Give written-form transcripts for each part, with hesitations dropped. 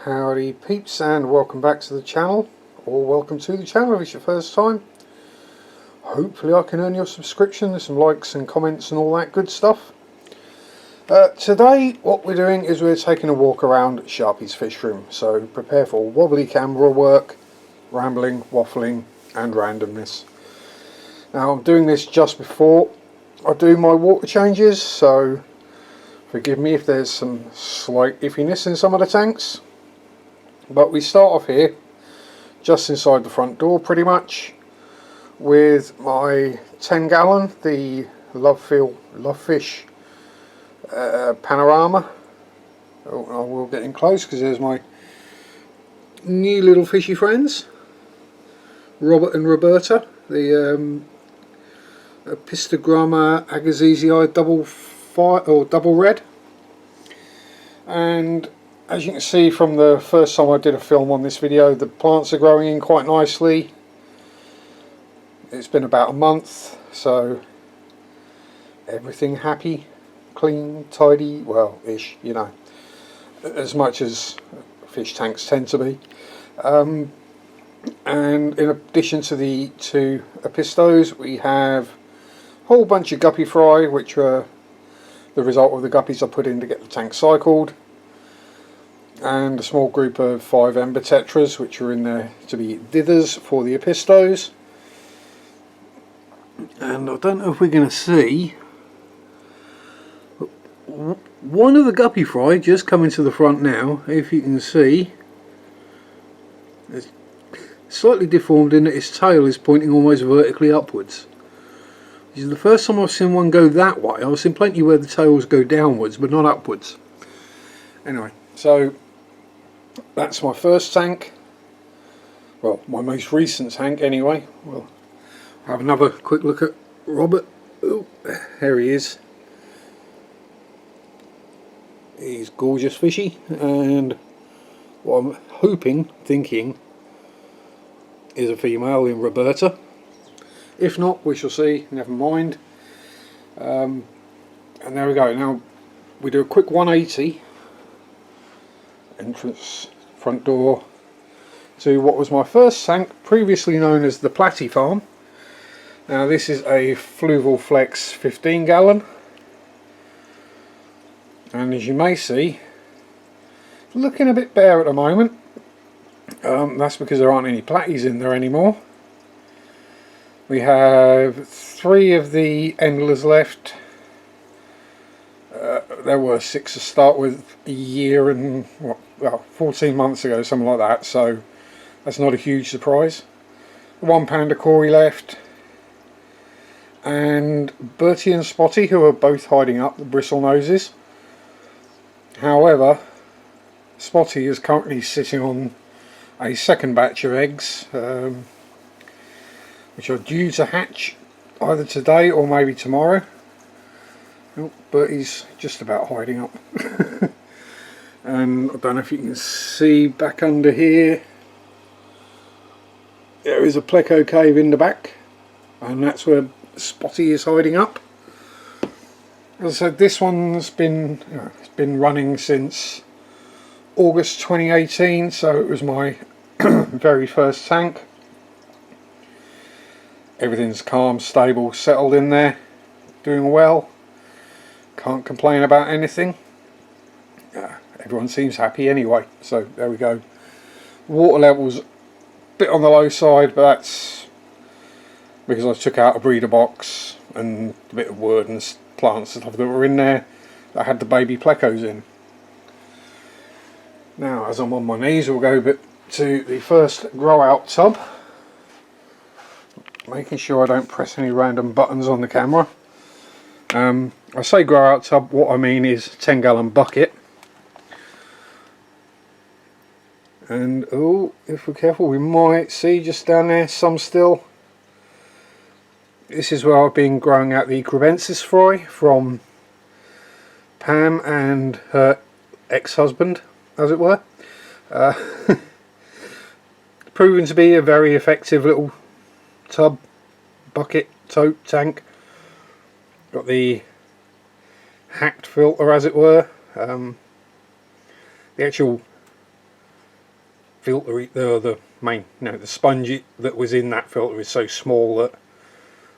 Howdy peeps, and welcome back to the channel, or welcome to the channel if it's your first time. Hopefully I can earn your subscription with some likes and comments and all that good stuff. Today what we're doing is we're taking a walk around Sharpie's fish room, so prepare for wobbly camera work, rambling, waffling and randomness. Now I'm doing this just before I do my water changes, so forgive me if there's some slight iffiness in some of the tanks. But we start off here, just inside the front door pretty much, with my 10 gallon, the Love Fish Panorama. Oh, I will get in close because there's my new little fishy friends, Robert and Roberta, the Pistogramma agassizii double red. And as you can see from the first time I did a film on this video, the plants are growing in quite nicely. It's been about a month, so everything happy, clean, tidy, well, ish, you know, as much as fish tanks tend to be. And in addition to the two apistos, we have a whole bunch of guppy fry, which were the result of the guppies I put in to get the tank cycled, and a small group of 5 ember tetras which are in there to be dithers for the apistos. And I don't know if we're going to see, one of the guppy fry just coming to the front now. If you can see, it's slightly deformed in that its tail is pointing almost vertically upwards. This is the first time I've seen one go that way. I've seen plenty where the tails go downwards but not upwards. Anyway, so that's my first tank, well, my most recent tank anyway. We'll have another quick look at Robert. Oh, there he is. He's gorgeous fishy, and what I'm thinking is a female in Roberta. If not, we shall see, never mind. And there we go. Now we do a quick 180 entrance, front door, to what was my first tank, previously known as the Platy Farm. Now this is a Fluval Flex 15 gallon, and as you may see, looking a bit bare at the moment. That's because there aren't any platies in there anymore. We have 3 of the endlers left. There were 6 to start with a year and, well, 14 months ago, something like that, so that's not a huge surprise. 1 Panda Cory left, and Bertie and Spotty, who are both hiding up, the bristle noses. However, Spotty is currently sitting on a second batch of eggs, which are due to hatch either today or maybe tomorrow. Oh, Bertie's just about hiding up. And I don't know if you can see back under here, there is a pleco cave in the back, and that's where Spotty is hiding up. As I said, this one's been, it's been running since August 2018, so it was my very first tank. Everything's calm, stable, settled in there, doing well. Can't complain about anything. Everyone seems happy anyway, so there we go. Water levels a bit on the low side, but that's because I took out a breeder box and a bit of wood and plants and stuff that were in there that had the baby plecos in. Now, as I'm on my knees, we'll go to the first grow out tub, making sure I don't press any random buttons on the camera. I say grow out tub, what I mean is 10 gallon bucket. And oh, if we're careful, we might see just down there some still. This is where I've been growing out the Gravensis fry from Pam and her ex-husband, as it were. Proven to be a very effective little tub, bucket, tote, tank. Got the hacked filter, as it were. The actual filter, the main, the sponge that was in that filter is so small that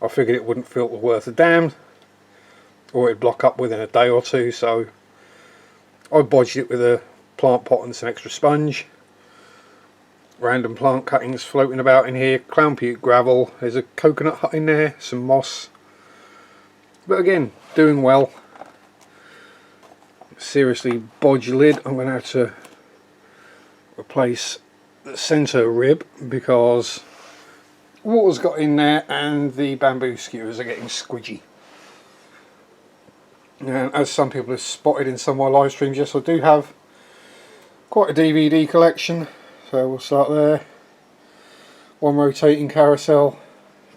I figured it wouldn't filter worth a damn, or it'd block up within a day or two. So I bodged it with a plant pot and some extra sponge. Random plant cuttings floating about in here, clown puke gravel, there's a coconut hut in there, some moss. But again, doing well. Seriously bodge lid. I'm going to have to replace the centre rib because water's got in there and the bamboo skewers are getting squidgy. And as some people have spotted in some of my live streams, yes, I do have quite a DVD collection. So we'll start there. One rotating carousel,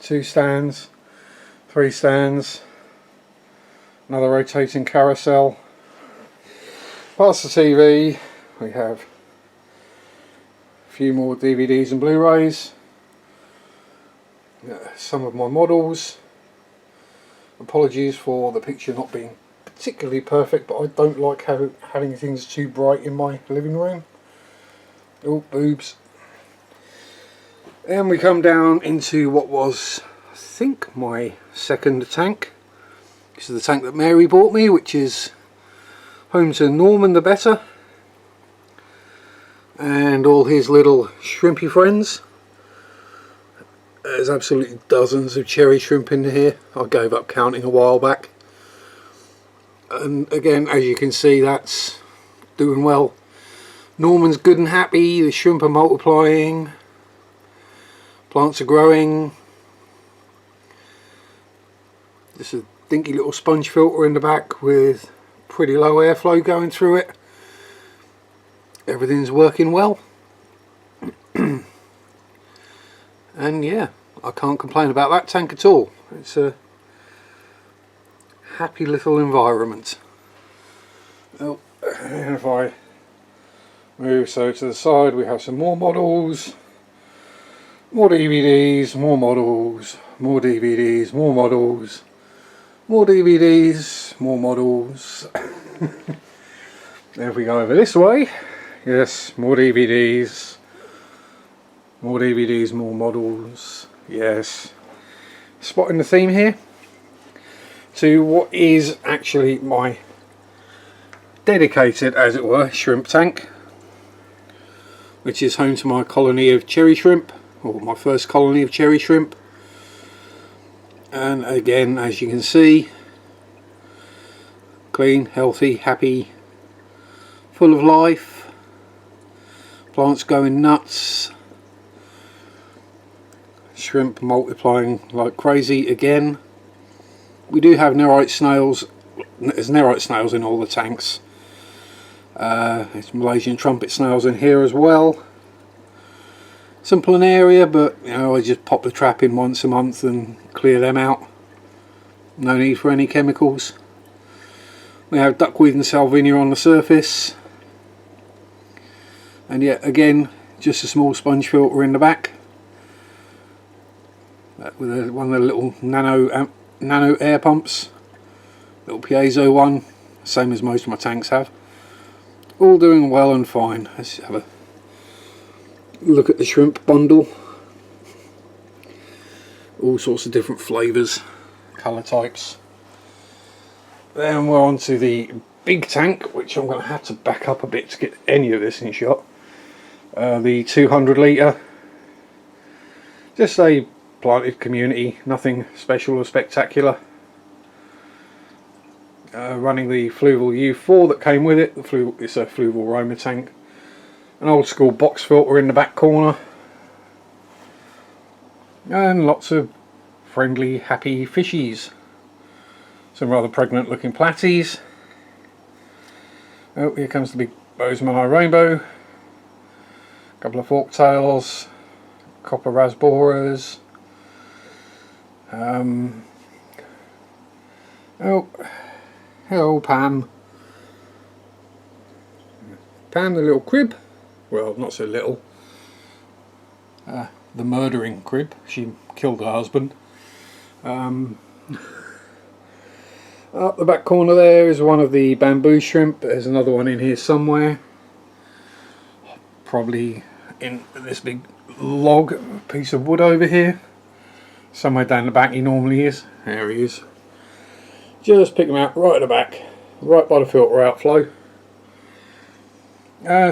2 stands, 3 stands, another rotating carousel. Past the TV, we have a few more DVDs and Blu-rays. Some of my models. Apologies for the picture not being particularly perfect, but I don't like having things too bright in my living room. Oh, boobs. And we come down into what was, I think, my second tank. This is the tank that Mary bought me, which is home to Norman the Better and all his little shrimpy friends. There's absolutely dozens of cherry shrimp in here. I gave up counting a while back. And again, as you can see, that's doing well. Norman's good and happy, the shrimp are multiplying, plants are growing. There's a dinky little sponge filter in the back with pretty low airflow going through it. Everything's working well. And yeah, I can't complain about that tank at all. It's a happy little environment. Oh, and if I move so to the side, we have some more models, more DVDs, more models, more DVDs, more models, more DVDs, more models. Then if we go over this way, yes, more DVDs, more DVDs, more models, yes. Spotting the theme here to what is actually my dedicated, as it were, shrimp tank, which is home to my colony of cherry shrimp, or my first colony of cherry shrimp. And again, as you can see, clean, healthy, happy, full of life, plants going nuts, shrimp multiplying like crazy again. We do have nerite snails. There's nerite snails in all the tanks. There's Malaysian trumpet snails in here as well. Some planaria, but you know, I just pop the trap in once a month and clear them out. No need for any chemicals. We have duckweed and salvinia on the surface, and yet again, just a small sponge filter in the back with one of the little nano air pumps, little piezo one, same as most of my tanks have. All doing well and fine. Let's have a look at the shrimp bundle. All sorts of different flavours, colour types. Then we're on to the big tank, which I'm going to have to back up a bit to get any of this in shot. The 200 litre. Just a planted community, nothing special or spectacular. Running the Fluval U4 that came with it. It's a Fluval Roma tank. An old school box filter in the back corner. And lots of friendly, happy fishies. Some rather pregnant looking platies. Oh, here comes the big Bozeman rainbow. A couple of forktails. Copper rasboras. Oh, hello Pam. Pam the little crib. Well, not so little. The murdering crib. She killed her husband. Up the back corner there is one of the bamboo shrimp. There's another one in here somewhere. Probably in this big log piece of wood over here. Somewhere down the back he normally is. There he is. Just pick him out right at the back, right by the filter outflow.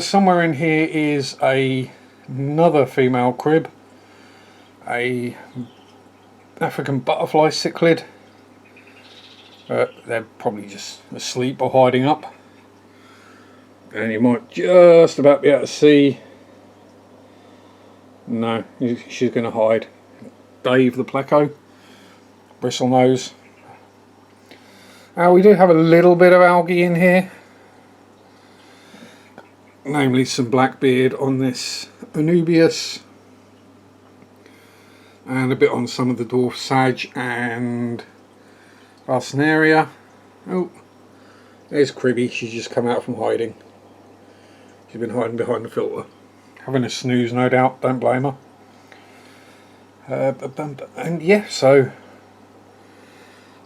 Somewhere in here is another female crib, a African butterfly cichlid. They're probably just asleep or hiding up. And you might just about be able to see. No, she's going to hide. Dave the pleco, bristlenose. We do have a little bit of algae in here, namely some blackbeard on this Anubias, and a bit on some of the dwarf sage and Arsenaria. Oh, there's Cribby. She's just come out from hiding. She's been hiding behind the filter, having a snooze, no doubt. Don't blame her. And yeah, so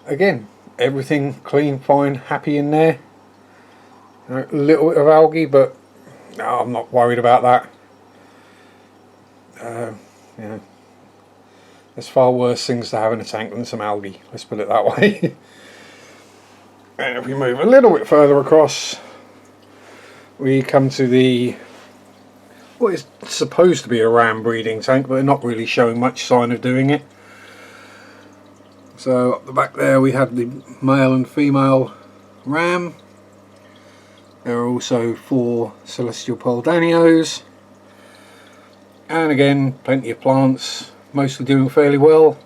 again, everything clean, fine, happy in there. A little bit of algae, but no, I'm not worried about that. You know, there's far worse things to have in a tank than some algae, let's put it that way. And if we move a little bit further across, we come to the what is supposed to be a ram breeding tank, but they're not really showing much sign of doing it. So up the back there we have the male and female ram. There are also 4 celestial Poldanios, and again plenty of plants, mostly doing fairly well.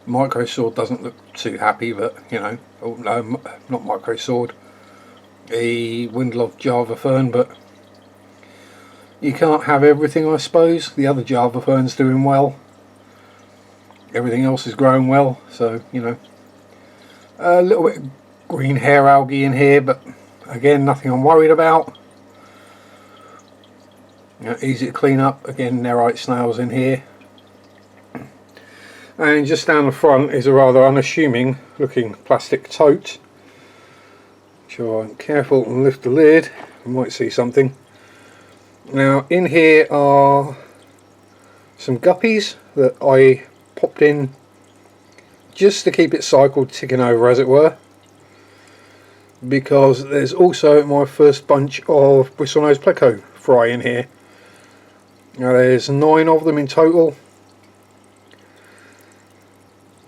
Microsword doesn't look too happy, but you know, oh no, not Microsword, a Windlove Java Fern, but you can't have everything, I suppose. The other Java Fern's doing well, everything else is growing well, so you know, a little bit of green hair algae in here, but again nothing I'm worried about. You know, easy to clean up. Again, nerite snails in here. And just down the front is a rather unassuming looking plastic tote. So I'm careful and lift the lid, you might see something. Now in here are some guppies that I popped in just to keep it cycled, ticking over as it were, because there's also my first bunch of bristlenose pleco fry in here. Now there's 9 of them in total,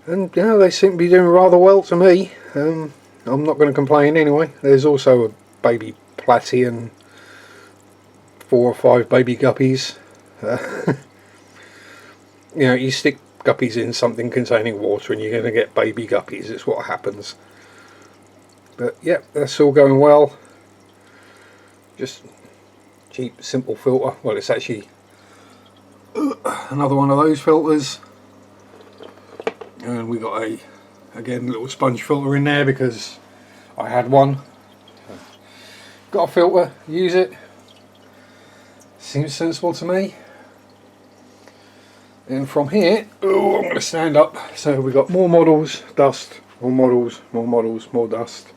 and you know, they seem to be doing rather well to me. I'm not going to complain anyway. There's also a baby platy and 4 or 5 baby guppies. You know, you stick guppies in something containing water and you're going to get baby guppies. It's what happens. But yeah, that's all going well. Just cheap, simple filter. Well, it's actually another one of those filters. And we got a, again, little sponge filter in there because I had one. Got a filter, use it. Seems sensible to me. And from here, oh, I'm going to stand up. So we got more models, dust, more models, more models, more dust.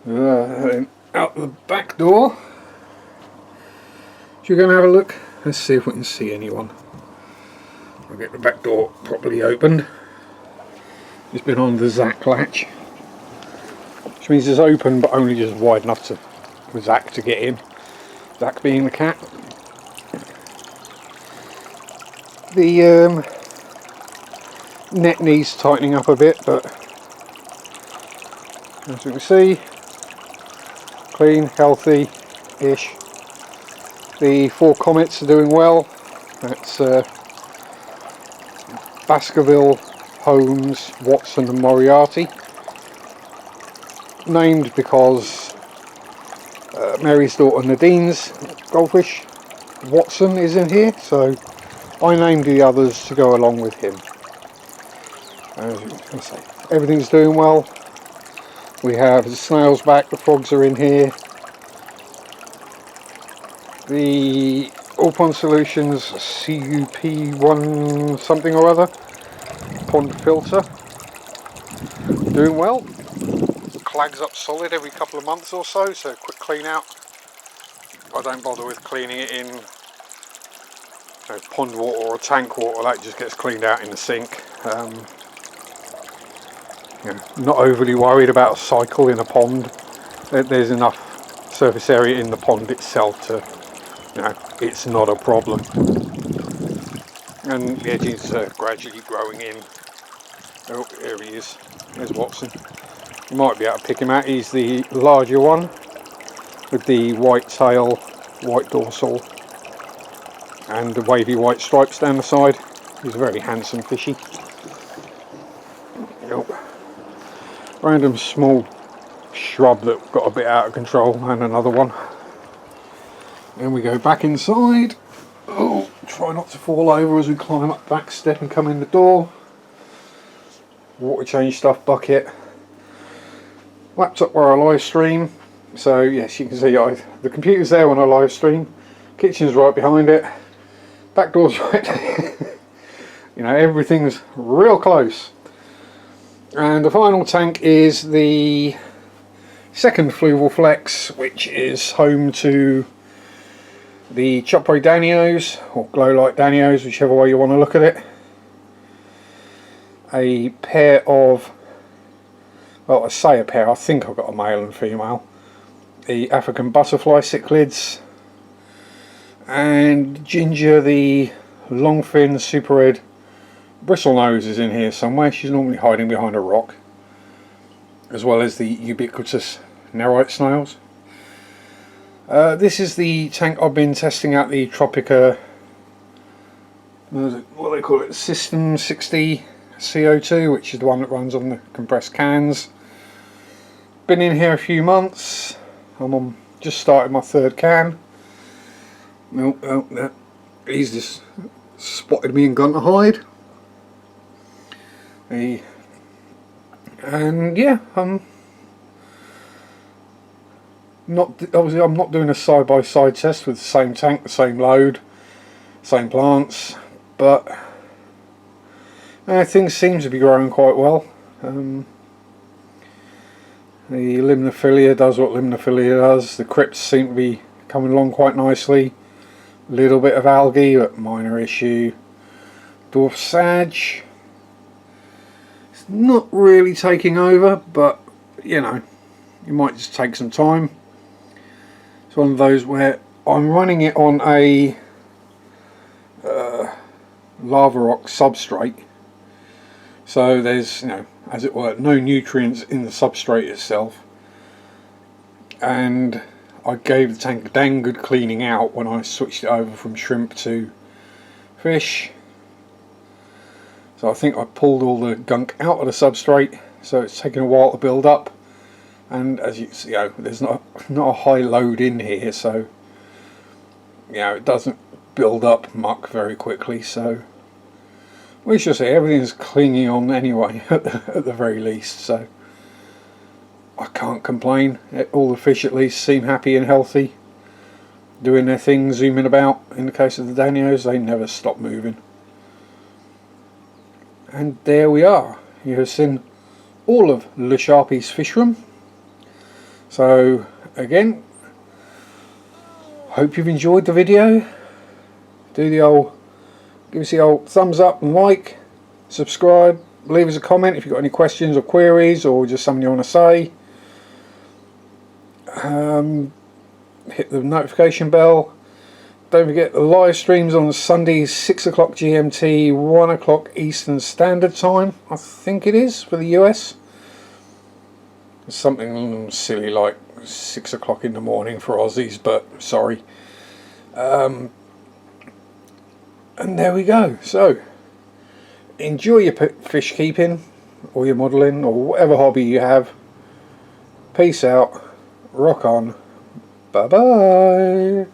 And out the back door. So you're going to have a look. Let's see if we can see anyone. I'll get the back door properly opened. It's been on the Zach latch, which means it's open but only just wide enough for Zach to get in. Zach being the cat. The net needs tightening up a bit, but as you can see, clean, healthy-ish. The 4 comets are doing well. That's Baskerville, Holmes, Watson and Moriarty. Named because Mary's daughter Nadine's goldfish, Watson, is in here, so I named the others to go along with him. As you can see, everything's doing well. We have the snails back, the frogs are in here. The All Pond Solutions CUP1 something or other pond filter, doing well. Clags up solid every couple of months or so, so quick clean out. I don't bother with cleaning it in pond water or tank water, that just gets cleaned out in the sink. Not overly worried about a cycle in a pond. There's enough surface area in the pond itself to, it's not a problem. And the edges are gradually growing in. Oh, here he is. There's Watson. You might be able to pick him out. He's the larger one with the white tail, white dorsal, and the wavy white stripes down the side. He's a very handsome fishy. Random small shrub that got a bit out of control, and another one. Then we go back inside. Oh, try not to fall over as we climb up back step and come in the door. Water change stuff bucket. Laptop where I live stream. So yes, you can see the computer's there when I live stream. Kitchen's right behind it. Back door's right there. Everything's real close. And the final tank is the second Fluval Flex, which is home to the Chopre Danios, or Glow Light Danios, whichever way you want to look at it. A pair of, well, I say a pair, I think I've got a male and female. The African Butterfly cichlids, and Ginger, the longfin super red bristlenose, is in here somewhere. She's normally hiding behind a rock, as well as the ubiquitous Nerite snails. This is the tank I've been testing out, the Tropica, what do they call it, System 60 CO2, which is the one that runs on the compressed cans. Been in here a few months. I'm just started my third can. Oh, he's just spotted me and gone to hide. And yeah, I'm not doing a side-by-side test with the same tank, the same load, same plants, but things seem to be growing quite well. The Limnophilia does what Limnophilia does. The crypts seem to be coming along quite nicely. A little bit of algae, but minor issue. Dwarf Sag, it's not really taking over, but you might just take some time. It's one of those where I'm running it on a lava rock substrate, so there's, as it were, no nutrients in the substrate itself, and I gave the tank a dang good cleaning out when I switched it over from shrimp to fish. So I think I pulled all the gunk out of the substrate, so it's taken a while to build up, and as you see, there's not a high load in here, so it doesn't build up muck very quickly, so we shall see. Everything's clinging on anyway at the very least, so I can't complain. All the fish at least seem happy and healthy, doing their thing, zooming about. In the case of the Danios, they never stop moving. And there we are. You have seen all of Le Sharpie's fish room. So again, hope you've enjoyed the video. Give us the old thumbs up and like, subscribe, leave us a comment if you've got any questions or queries, or just something you want to say. Hit the notification bell. Don't forget the live streams on Sundays, 6 o'clock GMT, 1 o'clock Eastern Standard Time, I think it is, for the US. It's something silly like 6 o'clock in the morning for Aussies, but sorry. And there we go. So, enjoy your fish keeping, or your modelling, or whatever hobby you have. Peace out. Rock on. Bye bye.